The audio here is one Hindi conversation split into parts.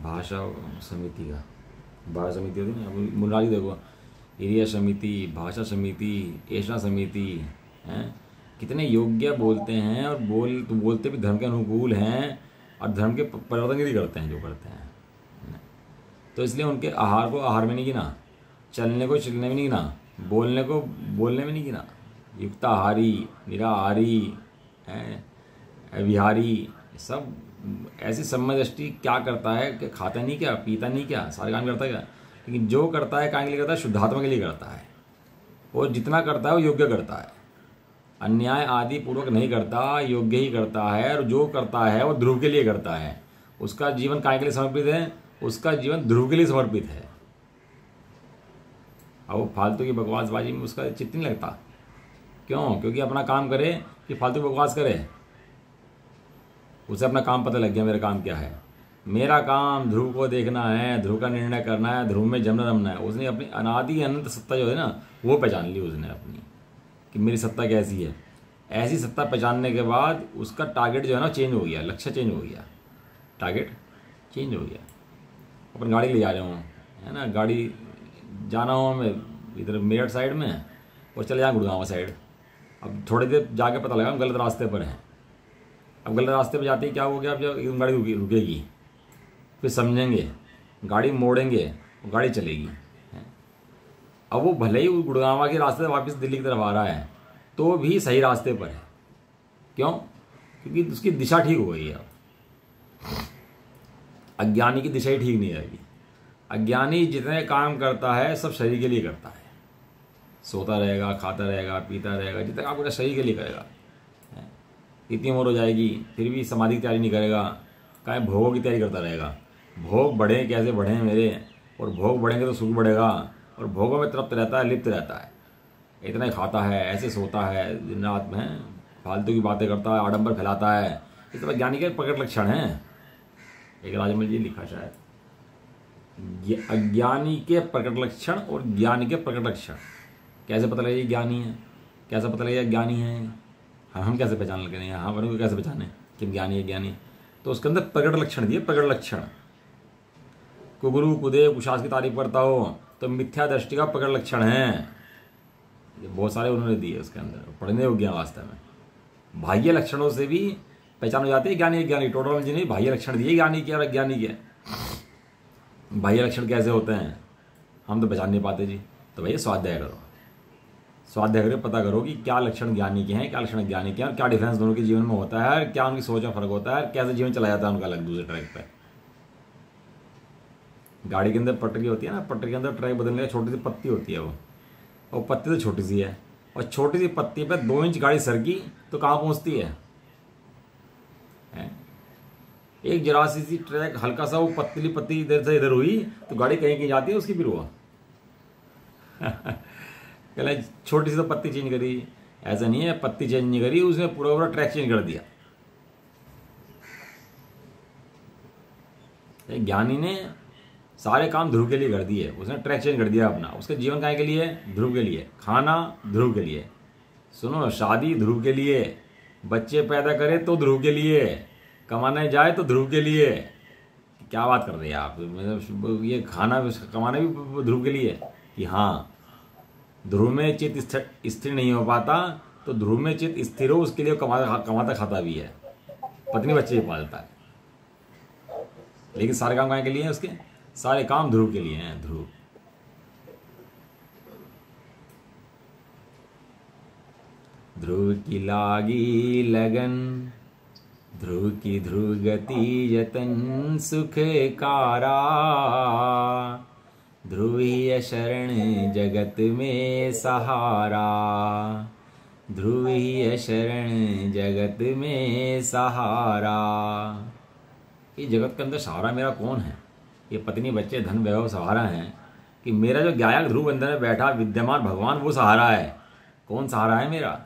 भाषा समिति का, भाषा समिति होती है ना, मुरारी देखो, एरिया समिति, भाषा समिति, ऐसा समिति हैं, कितने योग्य बोलते हैं और बोलते भी धर्म के अनुकूल हैं और धर्म के परिवर्तन के लिए करते हैं जो करते हैं। तो इसलिए उनके आहार को आहार में नहीं गिना, चलने को चलने में नहीं गिना, बोलने को बोलने में नहीं गिना। युक्ताहारी, निराहारी, विहारी, सब ऐसी सम्यक दृष्टि क्या करता है कि खाता नहीं क्या, पीता नहीं क्या, सारे काम करता है क्या, लेकिन जो करता है काम के लिए करता है, शुद्धात्मा के लिए करता है। और जितना करता है वो योग्य करता है, अन्याय आदि पूर्वक नहीं करता, योग्य ही करता है। और जो करता है वो ध्रुव के लिए करता है, उसका जीवन काय के लिए समर्पित है, उसका जीवन ध्रुव के लिए समर्पित है। अब वो फालतू की बकवासबाजी में उसका चित्त नहीं लगता। क्यों? क्योंकि अपना काम करे कि फालतू बकवास करे, उसे अपना काम पता लग गया, मेरा काम क्या है। मेरा काम ध्रुव को देखना है, ध्रुव का निर्णय करना है, ध्रुव में जमना रमना है। उसने अपनी अनादि अनंत सत्ता जो है ना वो पहचान ली उसने अपनी, कि मेरी सत्ता कैसी है। ऐसी सत्ता पहचानने के बाद उसका टारगेट जो है ना चेंज हो गया, लक्ष्य चेंज हो गया, टारगेट चेंज हो गया। अपन गाड़ी ले जा रहे हूँ, है ना, गाड़ी जाना हो हमें इधर मेरठ साइड में और चले जाएँ गुड़गांव साइड। अब थोड़ी देर जाके पता लगा हम गलत रास्ते पर हैं। अब गलत रास्ते पर जाते ही क्या हो गया, अब जब गाड़ी रुकेगी फिर समझेंगे, गाड़ी मोड़ेंगे, गाड़ी चलेगी। अब वो भले ही गुड़गांव के रास्ते से वापस दिल्ली की तरफ आ रहा है तो भी सही रास्ते पर है। क्यों? क्योंकि उसकी दिशा ठीक हो गई है। अब अज्ञानी की दिशा ही ठीक नहीं रहेगी। अज्ञानी जितने काम करता है सब शरीर के लिए करता है, सोता रहेगा, खाता रहेगा, पीता रहेगा, जितने काम करेगा शरीर के लिए करेगा। इतनी उम्र हो जाएगी फिर भी समाधि की तैयारी नहीं करेगा, कहीं भोगों की तैयारी करता रहेगा। भोग बढ़े कैसे बढ़े मेरे, और भोग बढ़ेंगे तो सुख बढ़ेगा, और भोगों में तृप्त रहता है, लिप्त रहता है, इतना ही खाता है, ऐसे सोता है, दिन रात में फालतू की बातें करता है, आडंबर फैलाता है। ये सब ज्ञानी के प्रकट लक्षण हैं। एक राजमल जी लिखा शायद, अज्ञानी के प्रकट लक्षण और ज्ञानी के प्रकट लक्षण। कैसे पता लगेगा ज्ञानी है, कैसे पता लगेगा ज्ञानी है, हम कैसे पहचान लेते हैं, हाँ बने को कैसे पहचाने कि ज्ञानी है ज्ञानी। तो उसके अंदर प्रकट लक्षण दिए, प्रकट लक्षण। कुगुरु कुदेव कुशास की तारीफ करता हो तो मिथ्या दृष्टि का प्रकट लक्षण है। ये बहुत सारे उन्होंने दिए उसके अंदर, पढ़ने योग्य वास्तव में। बाह्य लक्षणों से भी पहचान हो जाती है ज्ञानी ज्ञानी। टोटल जी ने बाह्य लक्षण दिए ज्ञानी के और अज्ञानी के। बाह्य लक्षण कैसे होते हैं हम तो पहचान नहीं पाते जी। तो भैया स्वाध्याय करो, स्वाध्याय करके पता करो कि क्या लक्षण ज्ञानी के हैं, क्या लक्षण अज्ञानी के हैं, और क्या डिफरेंस दोनों के जीवन में होता है, क्या उनकी सोच में फर्क होता है, कैसे जीवन चला जाता है उनका अलग दूसरे ट्रैक पर। गाड़ी के अंदर पटरी होती है ना, पटरी के अंदर ट्रैक बदलने का छोटी सी पत्ती होती है वो, और पत्ती तो छोटी सी है, और छोटी सी पत्ती पे 2 इंच गाड़ी सरकी तो कहाँ पहुँचती है? एक जरा सी ट्रैक हल्का सा वो पतली पत्ती इधर से इधर हुई तो गाड़ी कहीं कहीं जाती है उसकी फिर वो कहला छोटी सी तो पत्ती चेंज करी, ऐसा नहीं है पत्ती चेंज नहीं करी, उसने पूरा पूरा ट्रैक चेंज कर दिया। ज्ञानी ने सारे काम ध्रुव के लिए कर दिए, उसने ट्रैक चेंज कर दिया अपना। उसके जीवन काय के लिए? ध्रुव के लिए। खाना ध्रुव के लिए, सुनो, शादी ध्रुव के लिए, बच्चे पैदा करे तो ध्रुव के लिए, कमाने जाए तो ध्रुव के लिए। क्या बात कर रहे हैं आप? मतलब ये खाना कमाना भी ध्रुव के लिए कि हाँ, ध्रुव में चित्त स्थिर नहीं हो पाता तो ध्रुव में चित्त स्थिर हो उसके लिए कमाता खाता भी है, पत्नी बच्चे भी पालता है। लेकिन सारे काम काय के लिए हैं? उसके सारे काम ध्रुव के लिए हैं। ध्रुव ध्रुव की लागी लगन, ध्रुव की ध्रुव गति यतन सुख कारा, ध्रुव ही शरण जगत में सहारा, ध्रुव ही शरण जगत में सहारा। ये जगत के अंदर सहारा मेरा कौन है? ये पत्नी बच्चे धन वैभव सहारा है कि मेरा जो गायक ध्रुव अंदर में बैठा विद्यमान भगवान वो सहारा है? कौन सहारा है मेरा?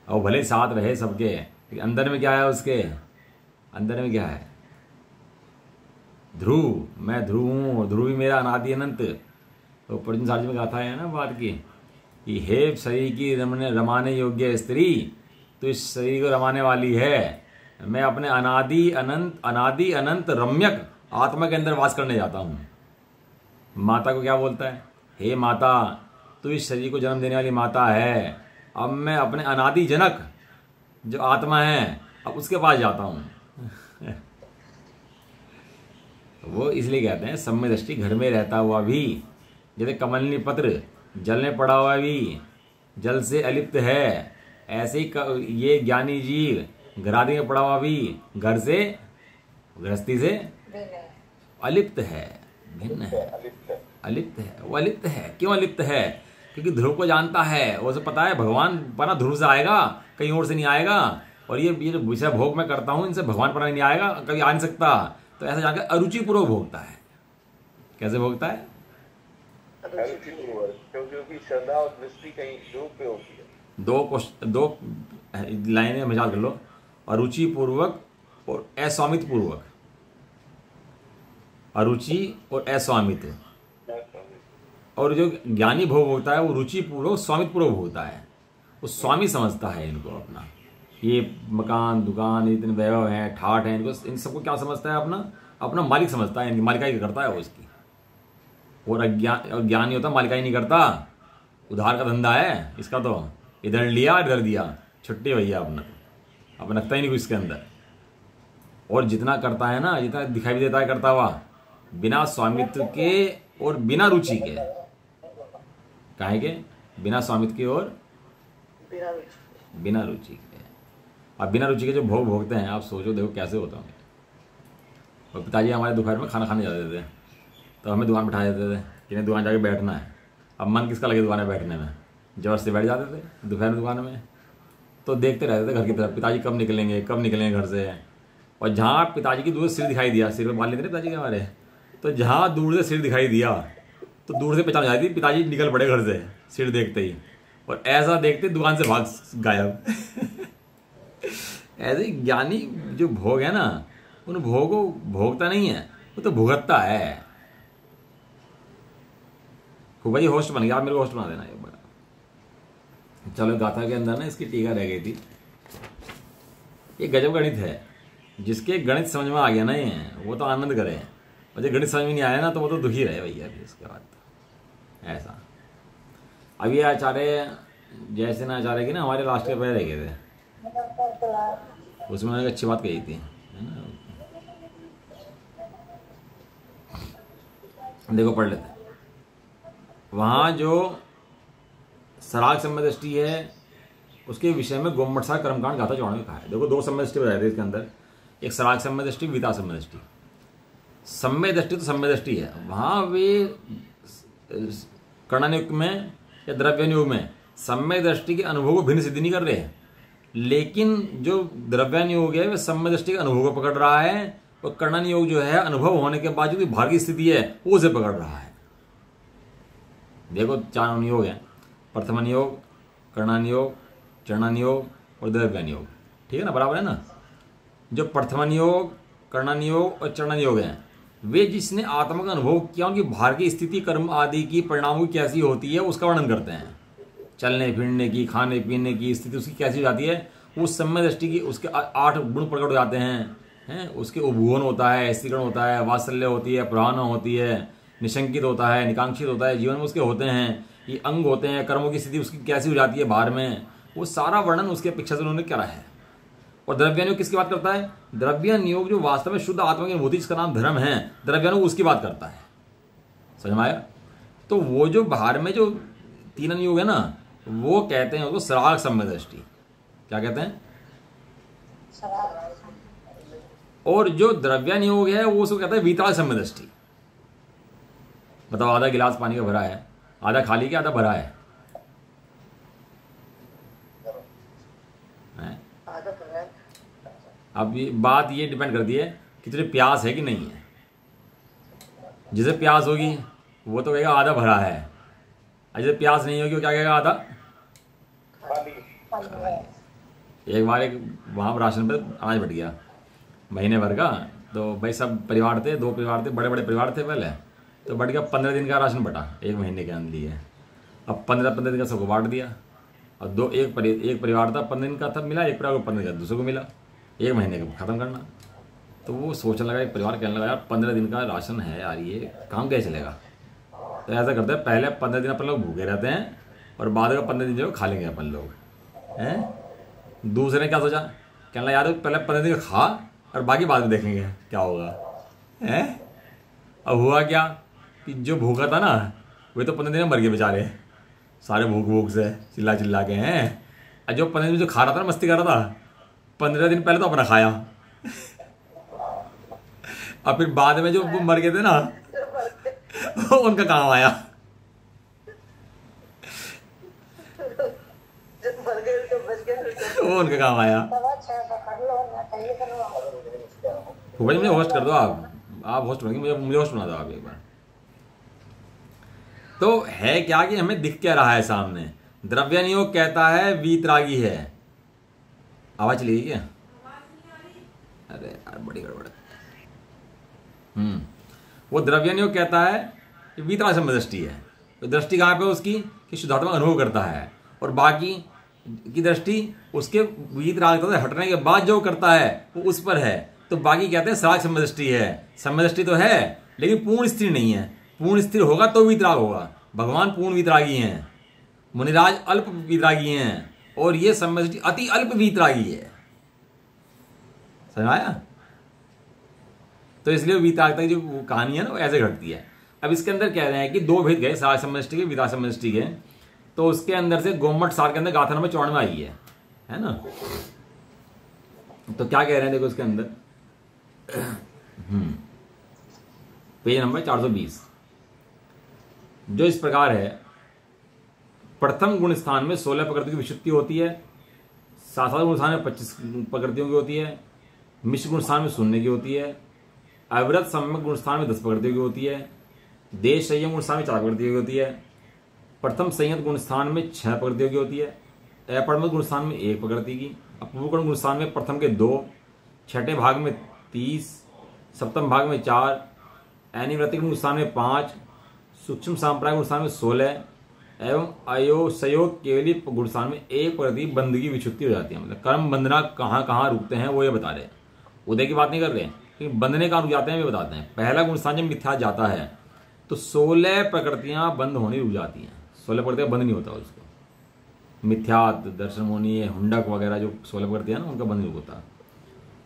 और भले साथ रहे सबके, अंदर में क्या है? उसके अंदर में क्या है? ध्रुव, मैं ध्रुव हूँ, ध्रुव ही मेरा अनादि अनंत। तो पर्जन सार्ज में गाथा है ना बात की कि हे शरीर की रमाने योग्य स्त्री, तो इस शरीर को रमाने वाली है, मैं अपने अनादि अनंत रम्यक आत्मा के अंदर वास करने जाता हूँ। माता को क्या बोलता है, हे माता तू इस शरीर को जन्म देने वाली माता है, अब मैं अपने अनादि जनक जो आत्मा है अब उसके पास जाता हूँ। वो इसलिए कहते हैं सम्य दृष्टि घर में रहता हुआ भी, जैसे कमलनी पत्र जल में पड़ा हुआ भी जल से अलिप्त है, ऐसे ही ये ज्ञानी जीव घरादी में पड़ा हुआ भी घर से गृहस्थी से अलिप्त है, भिन्न है, अलिप्त है। वो अलिप्त है, क्यों अलिप्त है? क्योंकि ध्रुव को जानता है, वो से पता है भगवान पना ध्रुव से आएगा, कहीं और से नहीं आएगा, और ये जो विषय भोग मैं करता हूं इनसे भगवान पना नहीं आएगा, कभी आ नहीं सकता। तो ऐसा जानकर अरुचिपूर्वक भोगता है। कैसे भोगता है? क्योंकि श्रद्धा और दृष्टि कहीं ध्रुव पे होती है। दो लाइनें मिसाल कर लो, अरुचिपूर्वक और अस्वामित्व पूर्वक। अरुचि और अस्वामित्व। और जो ज्ञानी भोग होता है वो रुचि पूर्वक स्वामित्व पूर्वक होता है। वो स्वामी समझता है इनको अपना, ये मकान दुकान इतने वैभव हैं ठाठ हैं, इनको इन सबको क्या समझता है? अपना मालिक समझता है, इनकी मालिकाई करता है वो इसकी। और ज्ञानी होता मालिकाई नहीं करता, उधार का धंधा है इसका, तो इधर लिया इधर दिया, छुट्टी भैया अपना, अब रखता ही नहीं कुछ इसके अंदर। और जितना करता है ना, जितना दिखाई भी देता है करता हुआ, बिना स्वामित्व के और बिना रुचि के, काहे के? बिना स्वामित्व के और बिना रुचि के। अब बिना रुचि के जो भोग भोगते हैं, आप सोचो देखो कैसे होता होंगे। और पिताजी हमारे दोपहर में खाना खाने जाते थे, तो हमें दुकान बैठा देते थे कि नहीं दुकान जाके बैठना है। अब मन किसका लगे दुकान में बैठने में, जबरदस्ती बैठ जाते थे दोपहर दुकान में। तो देखते रहते थे घर की तरफ, पिताजी कब निकलेंगे घर से। और जहाँ पिताजी की दूर से सिर दिखाई दिया, सिर पे बाल लेते थे पिताजी के हमारे, तो जहाँ दूर से सिर दिखाई दिया तो दूर से पहचान जाती थी पिताजी निकल पड़े घर से सिर देखते ही, और ऐसा देखते दुकान से भाग गायब। ऐसे ज्ञानी जो भोग है ना, उन भोग को भोगता नहीं है, वो तो भुगतता है। खूब भाई होस्ट बन गया, आप मेरे को होस्ट बना देना एक बार। चलो गाथा के अंदर ना इसकी टीका रह गई थी। ये गजब गणित है, जिसके गणित समझ में आ गया ना ये, वो तो आनंद करे, और जो गणित समझ में नहीं आया ना तो वो तो दुखी रहे भैया। फिर उसके बाद ऐसा। अब ये आचार्य जैसे ना आचार्य की ना हमारे लास्ट के पैर रह गए थे, उसमें एक अच्छी बात कही थी, है ना? देखो पढ़ लेते। वहाँ जो सराग सम्य दृष्टि है उसके विषय में गोमटसा कर्मकांड गाथा चौड़ में कहा है। देखो दो सम्य दृष्टि बताए थे इसके अंदर, एक सराग सम्य दृष्टि, विता सम्य दृष्टि। सम्य दृष्टि तो सम्य दृष्टि है, वहाँ वे कर्णयुग में या द्रव्यानुयोग में सम्य दृष्टि के अनुभव को भिन्न सिद्धि नहीं कर रहे हैं, लेकिन जो द्रव्यानुयोग है वह सम्य दृष्टि के अनुभव को पकड़ रहा है, और कर्णयोग जो है अनुभव होने के बाद जो भार की स्थिति है वो उसे पकड़ रहा है। देखो चार अनुयोग है, प्रथम अनुयोग, कर्णानुयोग, चरणानुयोग और द्रव्यानुयोग, ठीक है ना? बराबर है ना? जो प्रथम अनुयोग, कर्णानुयोग और चरणानुयोग हैं, वे जिसने आत्मा का अनुभव किया उनकी भार की स्थिति कर्म आदि की परिणामों की कैसी होती है उसका वर्णन करते हैं। चलने फिरने की, खाने पीने की स्थिति उसकी कैसी हो जाती है, उस सम्य दृष्टि की उसके 8 गुण प्रकट हो जाते हैं। उसके उपभुवन होता है, स्त्रीकरण होता है, वात्सल्य होती है, प्रवाहना होती है, निशंकित होता है, निकांक्षित होता है, जीवन में उसके होते हैं, ये अंग होते हैं, कर्मों की स्थिति उसकी कैसी हो जाती है भार में, वो सारा वर्णन उसके अपेक्षा से उन्होंने करा है। और द्रव्यानुयोग किसकी बात करता है? द्रव्यानुयोग जो वास्तव में शुद्ध आत्मा की अनुभूति जिसका नाम धर्म है, द्रव्यानुयोग उसकी बात करता है। समझ में आया? तो वो जो बाहर में जो 3 अनुयोग है ना, वो कहते हैं उसको सराग सम्य दृष्टि। क्या कहते हैं? और जो द्रव्यानुयोग है वो उसको कहते हैं वितराग सम्य दृष्टि। बताओ, आधा गिलास पानी का भरा है, आधा खाली के आधा भरा है? अब ये बात ये डिपेंड करती है कि तुझे प्यास है कि नहीं है। जिसे प्यास होगी वो तो कहेगा आधा भरा है, और जिसे प्यास नहीं होगी वो क्या कहेगा? आधा एक बार वहाँ राशन पे अनाज बट गया महीने भर का, तो भाई सब परिवार थे, 2 परिवार थे, बड़े बड़े परिवार थे पहले, तो बट गया 15 दिन का राशन बटा, 1 महीने के अंदर लिए। अब 15 दिन का सबको बांट दिया, और एक परिवार था 15 दिन का था मिला, एक परिवार को 15 दिन का दूसरे को मिला। 1 महीने का ख़त्म करना। तो वो सोचने लगा, एक परिवार कहने लगा यार 15 दिन का राशन है यार, ये काम कैसे चलेगा। तो ऐसा करते हैं, पहले 15 दिन अपन लोग भूखे रहते हैं और बाद का 15 दिन जो खा लेंगे अपन लोग हैं। दूसरे ने क्या सोचा, कहने लगा यार पहले 15 दिन खा और बाकी बाद में देखेंगे क्या होगा हैं। अब हुआ क्या कि जो भूखा था ना वे तो 15 दिन में मर गए बेचारे, सारे भूख से चिल्ला चिल्ला के हैं। और जो 15 दिन जो खा रहा था ना, मस्ती कर रहा था, 15 दिन पहले तो अपना खाया और फिर बाद में जो वो मर गए थे ना उनका काम आया। वो उनका काम आया। भाई मुझे होस्ट कर दो, आप होस्ट बनेंगे, मुझे होस्ट बना दो आप एक बार। तो है क्या कि हमें दिख क्या रहा है सामने, द्रव्य नियोग कहता है वीतरागी है। आवाज चली गई क्या? अरे यार बड़ी गड़बड़। वो द्रव्य नियोग कहता है कि वीतराग संबंध दृष्टि है। तो दृष्टि कहाँ पे उसकी कि शुद्धात्मा अनुभव करता है, और बाकी की दृष्टि उसके वीतराग हटने के बाद जो करता है वो उस पर है। तो बाकी कहते हैं सराग संबंध दृष्टि है। संबंध दृष्टि तो है लेकिन पूर्ण स्थिर नहीं है। पूर्ण स्थिर होगा तो वीतराग होगा। भगवान पूर्ण वीतरागी हैं, मुनिराज अल्प वीतरागी हैं, और ये संबंध दृष्टि अति अल्प वीतरागी है। समझ आया? तो इसलिए वीतरागता की जो कहानी है ना वो ऐसे घटती है। अब इसके अंदर कह रहे हैं कि 2 भेद गए, सराग संबंध दृष्टि के, वीतराग संबंध दृष्टि के। तो उसके अंदर से गोमट सार के अंदर गाथा नंबर 54 में आई है ना। तो क्या कह रहे हैं देखो इसके अंदर, पेज नंबर 420, जो इस प्रकार है। प्रथम गुण स्थान में 16 प्रकृति की विशुद्धि होती है, साधारण गुण स्थान में 25 प्रकृतियों की होती है, मिश्र गुण स्थान में 0 की होती है, अविरत सम्यक गुण स्थान में 10 प्रकृतियों की होती है, देश संयम गुण स्थान में 4 प्रकृतियों की होती है, प्रथम संयत गुण स्थान में 6 प्रकृतियों की होती है, अपरमत गुण स्थान में 1 प्रकृति की, अपूर्ण गुण स्थान में प्रथम के 2, छठे भाग में 30, सप्तम भाग में 4, अनिवृत्तिक गुण स्थान में 5, सूक्ष्म सांप्रायिक गुण स्थान में 16 एवं अयोसयोग केवली गुण स्थान में 1 प्रकृति बंध की विच्छुद्धि हो जाती है। मतलब कर्म बंधना कहाँ कहाँ रुकते हैं वो ये बता रहे हैं, उदय की बात नहीं कर रहे हैं, लेकिन बंधने कहाँ रुक जाते हैं ये बताते हैं। पहला गुण स्थान जब मिथ्या जाता है तो 16 प्रकृतियां बंद होनी रुक जाती हैं। 16 प्रकृतियां बंद नहीं होता उसको, मिथ्यात, दर्शन होनी, हुंडक वगैरह जो 16 प्रकृतियां ना उनका बंद नहीं होता।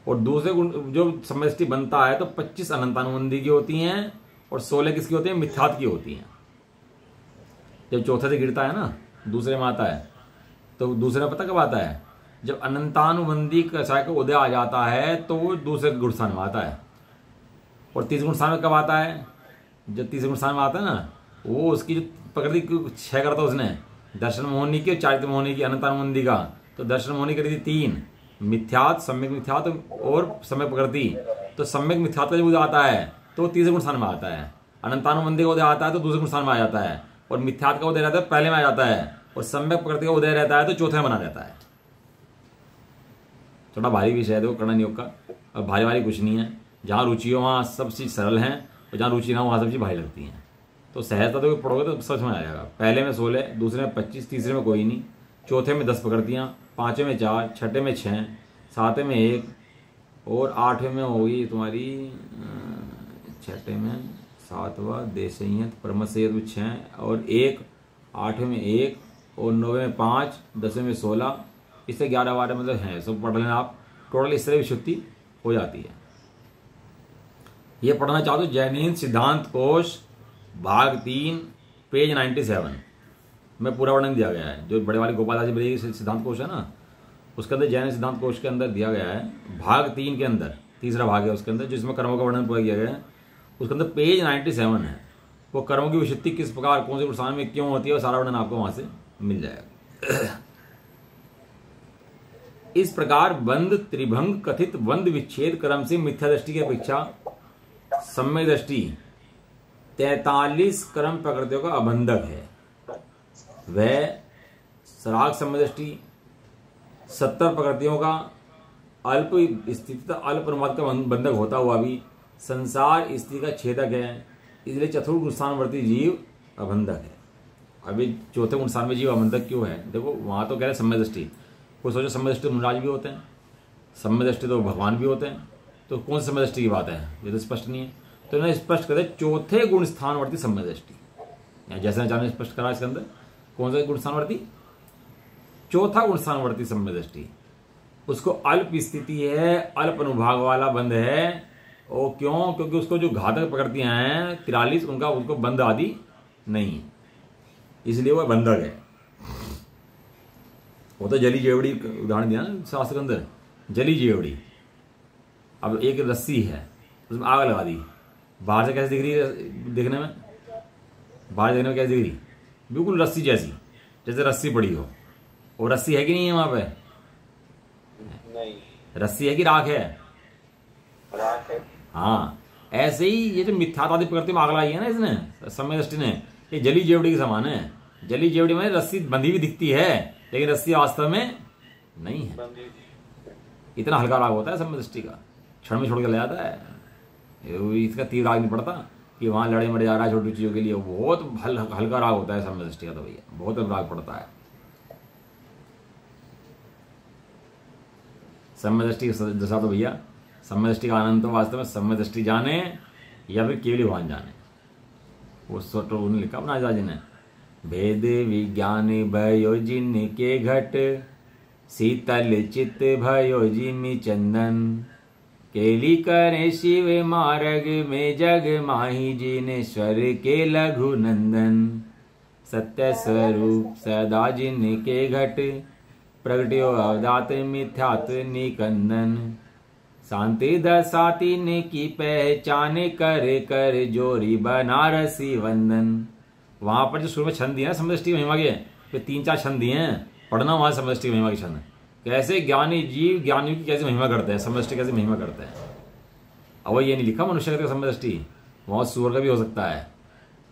और दूसरे गुण जो समष्टि बनता है तो 25 अनंतानुबंधी की होती हैं और 16 किसकी होती है? मिथ्यात की होती हैं। जब चौथे से गिरता है ना दूसरे में आता है, तो दूसरे में पता कब आता है? जब अनंतानुबंधी का उदय आ जाता है तो वो दूसरे गुण स्थान में आता है। और तीसरे गुण स्थान में कब आता है? जब तीसरे गुण स्थान में आता है ना वो उसकी जो प्रकृति 6 करता है उसने, दर्शन मोहनी की और चारित्र मोहनी की, अनंतानुबंधी का। तो दर्शन मोहनी करी थी 3, मिथ्यात, सम्यक मिथ्यात और सम्यक प्रकृति। तो सम्यक मिथ्यात का जब उदय आता है तो तीसरे गुण स्थान में आता है, अनंतानुबंधी का उदय आता है तो दूसरे गुण स्थान में आ जाता है, और मिथ्यात का उदय रहता है पहले में आ जाता है, और सम्यक प्रकृति का उदय रहता है तो चौथे में बना रहता है। थोड़ा भारी विषय है देखो कर्ण योग का, अब भारी भारी कुछ नहीं है। जहाँ रुचि हो वहाँ सब चीज़ सरल हैं, और जहाँ रुचि ना हो वहाँ सब चीज़ भारी लगती हैं। तो सहजता तो पढ़ोगे तो समझ में आ जाएगा। पहले में 16, दूसरे में 25, तीसरे में कोई नहीं, चौथे में 10 प्रकृतियाँ, पाँचवें में 4, छठे में 6, सातवें में 1, और 8वें में होगी तुम्हारी, छठे में 7वां देशयत परमसयत 6 और 1, 8वें में 1 और 9वें में 5, 10वें में 16, इससे 11 12 मतलब हैं, सब पढ़ लेना आप। टोटल इस तरह विशुद्धि हो जाती है। ये पढ़ना चाहो तो जैन सिद्धांत कोश भाग 3 पेज 97 में पूरा वर्णन दिया गया है। जो बड़े वाले गोपाल दास जी सिद्धांत कोश है ना, उसके अंदर जैन सिद्धांत कोश के अंदर दिया गया है, भाग 3 के अंदर तीसरा भाग है उसके अंदर, जिसमें कर्मों का वर्णन पूरा किया गया है। उसके अंदर पेज 97 है। वो कर्मों की विशुद्धि किस प्रकार, कौन से स्थान में क्यों होती है, वो सारा वर्णन आपको वहां से मिल जाएगा। इस प्रकार बंध त्रिभंग कथित बंध विच्छेद क्रम से मिथ्या दृष्टि की अपेक्षा सम्यक दृष्टि 43 क्रम प्रकृतियों का अबंधक है। वह सराग सम्यक दृष्टि 70 प्रकृतियों का अल्प स्थिति अल्प अनुवाद का बंधक होता हुआ भी संसार स्थिति का छेदक है, इसलिए चतुर्थ गुणस्थानवर्ती जीव अबंधक है। अभी चौथे गुणस्थान में जीव अबंधक क्यों है? देखो वहां तो कह रहे सम्यक दृष्टि, कोई सोचो सम्यक दृष्टि मुनिराज भी होते हैं, सम्यक दृष्टि तो भगवान भी होते हैं, तो कौन सी सम्यक दृष्टि की बात है, ये तो स्पष्ट नहीं है। तो इन्होंने स्पष्ट कर दिया चौथे गुण स्थानवर्ती सम्यक दृष्टि, जैसे आचार्य ने स्पष्ट करा इसके अंदर कौन सा गुण स्थानवर्ती, चौथा गुण स्थानवर्ती सम्यक दृष्टि। उसको अल्प स्थिति है, अल्प अनुभाग वाला बंध है। और क्यों? क्योंकि उसको जो घातक प्रकृतियां हैं 43 उनको बंध आदि नहीं है, इसलिए वह बंधक है। वो तो जली जेवड़ी उदाहरण दिया ना शास्त्र के अंदर, जली जेवड़ी। अब एक रस्सी है, उसमें आग लगा दी, बाहर से कैसे दिख रही है देखने में, बाहर देखने में कैसे दिख रही, बिल्कुल रस्सी जैसी, जैसे रस्सी पड़ी हो। और रस्सी है कि नहीं है वहां पे? नहीं। रस्सी है कि राख है? राख है। हाँ, ऐसे ही ये जो मिथ्यात्वादी प्रकृति में आग लगाई है ना इसने, सम्यक दृष्टि ने, ये जली जेवड़ी के समान है। जली जेवड़ी में रस्सी बंधी हुई दिखती है, लेकिन रस्सी वास्तव में नहीं है। इतना हल्का राग होता है सम्यक दृष्टि का, क्षण में छोड़ के ले जाता है। इसका तीव्र राग नहीं पड़ता कि वहां लड़े मरे जा रहा है छोटी चीजों के लिए, बहुत हल्का राग होता है सम्यक दृष्टि का, तो भैया बहुत राग पड़ता है। सम्यक दृष्टि की दशा तो भैया, सम्यक दृष्टि का आनंद तो वास्तव में सम्यक दृष्टि जाने या फिर केवली भान जाने। वो सोटो उन्होंने लिखा अपना आचार्य ने, भेद विज्ञान भयो जिन के घट, शीतल चित्त भयो जिमि चंदन, केली करे शिव मार्ग में जग माही जिनेश्वर के लघु नंदन, सत्य स्वरूप सदा जिन के घट, प्रगट्यो अवदात मिथ्यात निकंदन, शांति दशाती ने की पहचान कर कर जोरी बनारसी वंदन। वहां पर जो शुरू में छंद दिए ना सम्यक दृष्टि की महिमा के, फिर 3-4 छंद दिए हैं, पढ़ना वहां सम्यक दृष्टि की महिमा के छंद, कैसे ज्ञानी जीव ज्ञानियों की कैसे महिमा करते हैं, सम्यक दृष्टि कैसे महिमा करते हैं। अब ये नहीं लिखा मनुष्य का सम्यक दृष्टि, वहां सूअर का भी हो सकता है,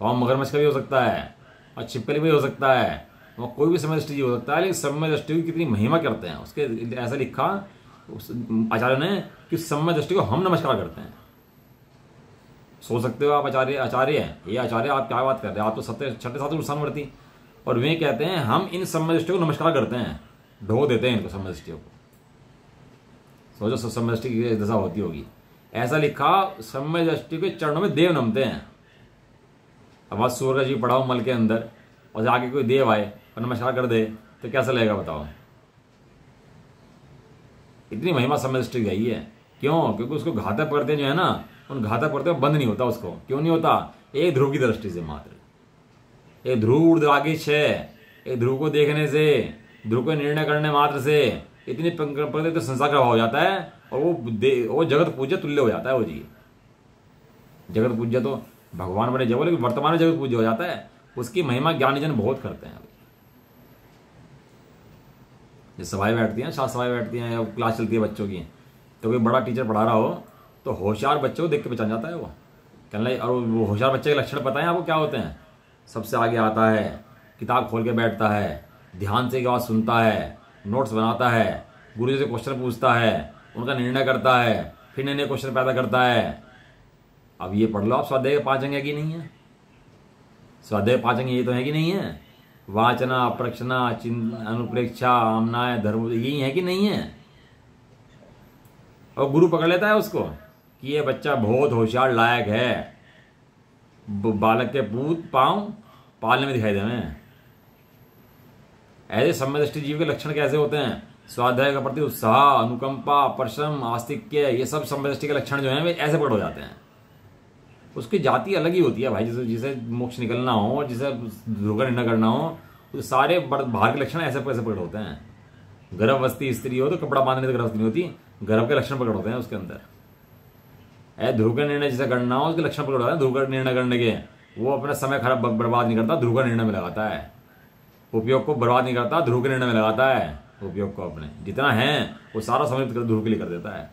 वहां मगरमच्छ का भी हो सकता है, और छिपकली भी हो सकता है, वहां कोई भी सम्यक दृष्टि हो सकता है, लेकिन सम्यक दृष्टि की कितनी महिमा करते हैं उसके, ऐसा लिखा आचार्य ने कि सम्यक दृष्टि को हम नमस्कार करते हैं। सोच सकते हो आप आचार्य हैं, ये आचार्य आप क्या बात कर रहे हैं, आप तो छठे सातवें गुण स्थानवर्ती, और वे कहते हैं हम इन सम्यक दृष्टि को नमस्कार करते हैं, ढो देते हैं इनको सम्यक दृष्टियों को। सोचो सम्यक दृष्टि की दशा होती होगी। ऐसा लिखा सम्यक दृष्टि के चरणों में देव नमते हैं। अब आज सूर्य का जीव पड़ा हो मल के अंदर, और आगे कोई देव आए और नमस्कार कर दे तो कैसा लगेगा बताओ। इतनी महिमा सम्यक दृष्टि की गई है। क्यों? क्योंकि उसको घातक प्रकृति जो है ना, उन घातक प्रकृति बंद नहीं होता उसको। क्यों नहीं होता? एक ध्रुव की दृष्टि से मात्र, एक ध्रुव आगिश है, एक ध्रुव को देखने से, ध्रुव को निर्णय करने मात्र से इतनी प्रकृति तो संसार का भाव हो जाता है, और वो जगत पूज्य तुल्य हो जाता है। वो जी जगत पूज्य तो भगवान बने जब, लेकिन वर्तमान में जगत पूज्य हो जाता है। उसकी महिमा ज्ञानीजन बहुत करते हैं। जब सभाएं बैठती हैं, शास्त्र सभाएं बैठती हैं, या क्लास चलती है बच्चों की, तो कोई बड़ा टीचर पढ़ा रहा हो तो होशियार बच्चों को देख के पहचान जाता है वो, कहना। और वो होशियार बच्चे के लक्षण पता है आपको क्या होते हैं? सबसे आगे आता है, किताब खोल के बैठता है, ध्यान से बात सुनता है, नोट्स बनाता है, गुरु जी से क्वेश्चन पूछता है, उनका निर्णय करता है, फिर नए नए क्वेश्चन पैदा करता है। अब ये पढ़ लो आप, स्वाध्याय के 5 अंग है कि नहीं है? स्वाध्याय 5 अंग ये तो है कि नहीं है? वाचना, प्रक्षना, अनुप्रेक्षा, आमनाय, धर्म, यही है कि नहीं है? और गुरु पकड़ लेता है उसको कि ये बच्चा बहुत होशियार लायक है, बालक के पूत पांव पालने में दिखाई देवे। ऐसे सम्यक दृष्टि जीव के लक्षण कैसे होते हैं? स्वाध्याय का प्रति उत्साह, अनुकंपा, परिश्रम, आस्तिक्य, ये सब सम्यक दृष्टि के लक्षण जो हैं वे ऐसे पकड़ हो जाते हैं। उसकी जाति अलग ही होती है भाई। जिसे मोक्ष निकलना हो, जिसे ध्रुव का निर्णय करना हो, तो सारे बाहर के लक्षण ऐसे पकड़ होते हैं। गर्भवस्थी स्त्री हो तो कपड़ा बांधने से गर्भवस्थी नहीं होती, गर्भ के लक्षण पकड़ होते हैं उसके अंदर। ध्रुव का निर्णय जिसे करना हो उसके लक्षण पकड़ होते हैं। ध्रुव का निर्णय करने के वो अपना समय खराब बर्बाद नहीं करता, ध्रुव का निर्णय में लगाता है। उपयोग को बर्बाद नहीं करता, ध्रुव के निर्णय में लगाता है। उपयोग को अपने जितना है वो सारा समय ध्रुव के लिए कर देता है।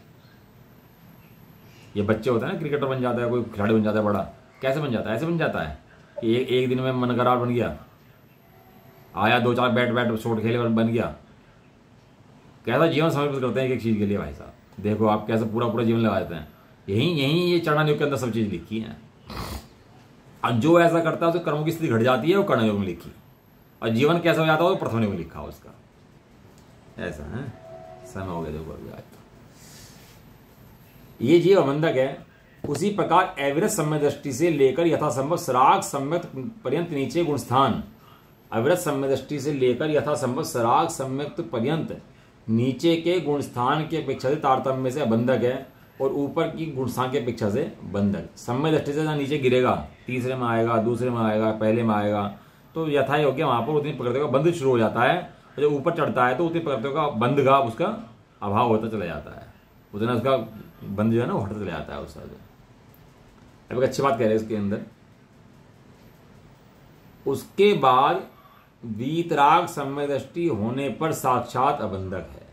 ये बच्चे होते हैं ना, क्रिकेटर बन जाता है, कोई खिलाड़ी बन जाता है बड़ा, कैसे बन जाता है? ऐसे बन जाता है कि एक दिन में मन करार बन गया, आया 2-4 बैट शॉट खेले और बन गया। कैसा जीवन समर्पित करते हैं एक चीज के लिए भाई साहब। देखो आप कैसे पूरा जीवन लगा देते हैं। यही ये चरणायुग के अंदर सब चीज लिखी है। और जो ऐसा करता है उसके कर्मों की स्थिति घट जाती है, वो कर्णयोग में लिखी। और जीवन कैसा हो जाता है वो प्रथम योग में लिखा उसका। ऐसा है। समय हो गया देखो अभी आज। ये जीव अबंधक है। उसी प्रकार अविरत सम्यक दृष्टि से लेकर यथासंभव सराग सम्यक पर्यंत नीचे गुणस्थान, अविरत सम्यक दृष्टि से लेकर यथासंभव सराग सम्यक पर्यंत नीचे के गुणस्थान की अपेक्षा से तारतम्य से अबंधक है, और ऊपर की गुणस्थान की अपेक्षा से बंधक। सम्यक दृष्टि से जहाँ नीचे गिरेगा, तीसरे में आएगा, दूसरे में आएगा, पहले में आएगा, तो यथा योग्य वहां पर उतनी प्रकृति का बंध शुरू हो जाता है। जब ऊपर चढ़ता है तो उतनी प्रकृति का बंध का उसका अभाव होता चला जाता है, उतना उसका बंध जो है ना वो हटता चला जाता है उसका। अब एक अच्छी बात कह रहे हैं इसके अंदर, उसके बाद वीतराग सम्यक दृष्टि होने पर साक्षात अबंधक है।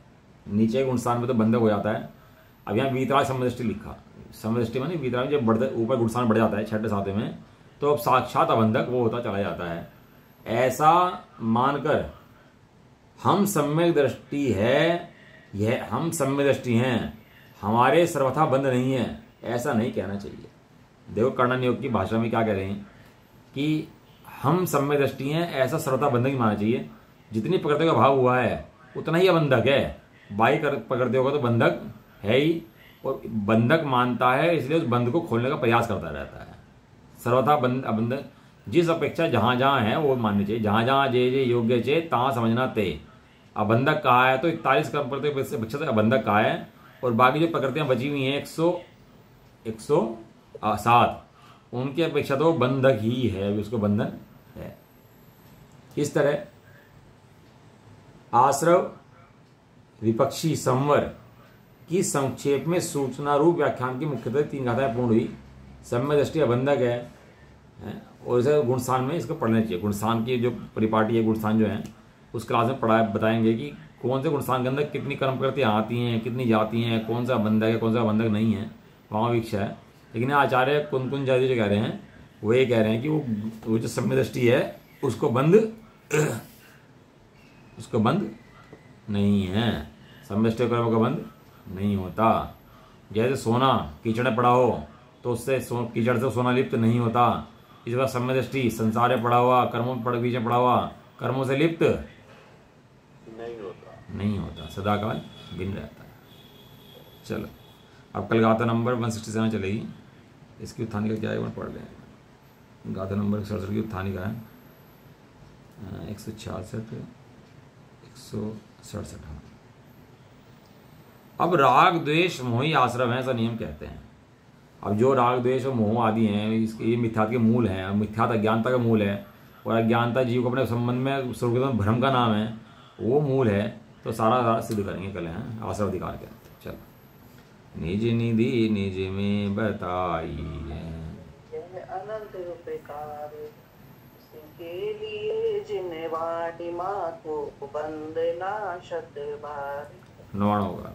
नीचे गुणस्थान में तो बंधक हो जाता है। अब यहाँ वीतराग सम्यक दृष्टि लिखा, सम्यक दृष्टि माने वीतराग जब बढ़ते ऊपर गुणस्थान बढ़ जाता है छठे सातवें में, तो अब साक्षात अबंधक वो होता चला जाता है। ऐसा मानकर हम सम्यक दृष्टि है, यह हम सम्यक दृष्टि हैं, हमारे सर्वथा बंध नहीं है, ऐसा नहीं कहना चाहिए। देखो कर्णन योग की भाषा में क्या कह रहे हैं कि हम सम्यक दृष्टि हैं, ऐसा सर्वथा बंधक ही मानना चाहिए। जितनी प्रकृति का भाव हुआ है उतना ही बंधक है, बाई प्रकृति होगा तो बंधक है ही, और बंधक मानता है इसलिए उस बंध को खोलने का प्रयास करता रहता है। सर्वथा अबंधक जिस अपेक्षा जहां जहां है वो माननी चाहिए। जहां जहां जे जे योग्य चे तहां समझना ते। अबंधक कहा है तो 41 अपेक्षा से अबंधक कहा है, और बाकी जो प्रकृतियां बची हुई हैं 107 उनकी अपेक्षा तो बंधक ही है, उसको बंधन है। इस तरह आश्रव विपक्षी संवर की संक्षेप में सूचना रूप व्याख्यान की मुख्यतः 3 गाथाएं पूर्ण हुई। सम्यक दृष्टि अबंधक है, और इसे गुणस्थान में इसको पढ़ना चाहिए। गुणस्थान की जो परिपाटी है, गुणस्थान जो है उस क्लास में बताएंगे कि कौन से गुणस्थान के अंदर कितनी कर्म प्रकृतियां आती हैं, कितनी जाती हैं, कौन सा बंधक है, कौन सा बंधक नहीं है, वहाँ विषय है। लेकिन आचार्य कुंकुंजादि जो कह रहे हैं वो ये कह रहे हैं कि वो जो सम्यक दृष्टि है उसको बंद नहीं है, सम्यक दृष्टि कर्म का बंद नहीं होता। जैसे सोना कीचड़ पड़ा हो तो उससे कीचड़ से सोना लिप्त नहीं होता। इस बार सम्यक दृष्टि संसार में पड़ा हुआ, कर्मों पर बीच में पड़ा हुआ, कर्मों से लिप्त नहीं होता, सदाकाल भिन्न रहता है। चलो अब कल गाथा नंबर 167 चलेगी। इसकी उत्थानी का क्या है पढ़ रहे हैं। गाथा नंबर 67 की उत्थानी का है 166 167। अब राग द्वेष मोही आश्रम है, ऐसा नियम कहते हैं। अब जो राग द्वेष और मोह आदि हैं इसके ये मिथ्यात के मूल हैं, मिथ्यात अज्ञानता का मूल है, और अज्ञानता जीव को अपने संबंध में स्वरूप भ्रम का नाम है, वो मूल है। तो सारा सिद्ध करेंगे कल हैं आश्रम अधिकार के। चलो निज निधि निज में बताई है अनंत प्रकार के लिए जिन्हें वाटी माँ को बंदना शत बार। 9 होगा।